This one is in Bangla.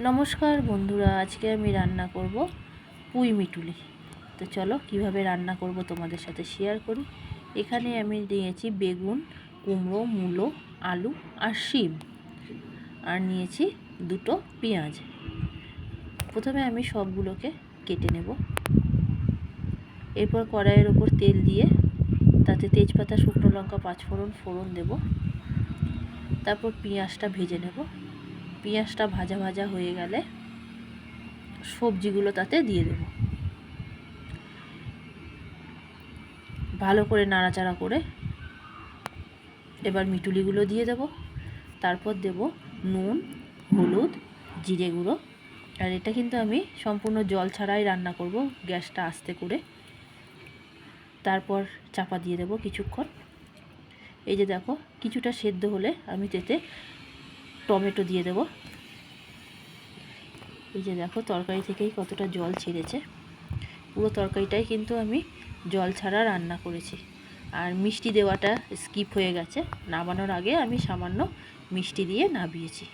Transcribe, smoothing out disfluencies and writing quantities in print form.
নমস্কার বন্ধুরা, আজকে আমি রান্না করব পুঁই মিটুলি। তো চলো কিভাবে রান্না করব তোমাদের সাথে শেয়ার করি। এখানে আমি নিয়েছি বেগুন, কুমড়ো, মূলো, আলু আর শিম, আর নিয়েছি দুটো পেঁয়াজ। প্রথমে আমি সবগুলোকে কেটে নেব। এরপর কড়াইয়ের ওপর তেল দিয়ে তাতে তেজপাতা, শুকনো লঙ্কা, পাঁচফোড়ন ফোড়ন দেব। তারপর পেঁয়াজটা ভেজে নেব। পেঁয়াজটা ভাজা ভাজা হয়ে গেলে সবজিগুলো তাতে দিয়ে দেব। ভালো করে নাড়াচাড়া করে এবার মিটুলিগুলো দিয়ে দেব। তারপর দেব নুন, হলুদ, জিরে গুঁড়ো। আর এটা কিন্তু আমি সম্পূর্ণ জল ছাড়াই রান্না করব, গ্যাসটা আস্তে করে। তারপর চাপা দিয়ে দেব কিছুক্ষণ। এই যে দেখো, কিছুটা সেদ্ধ হলে আমি তেতে টমেটো দিয়ে দেব। এই যে দেখো, তরকারি থেকেই কতটা জল ছেড়েছে। পুরো তরকারিটাই কিন্তু আমি জল ছাড়া রান্না করেছি। আর মিষ্টি দেওয়াটা স্কিপ হয়ে গেছে, নামানোর আগে আমি সামান্য মিষ্টি দিয়ে নামিয়েছি।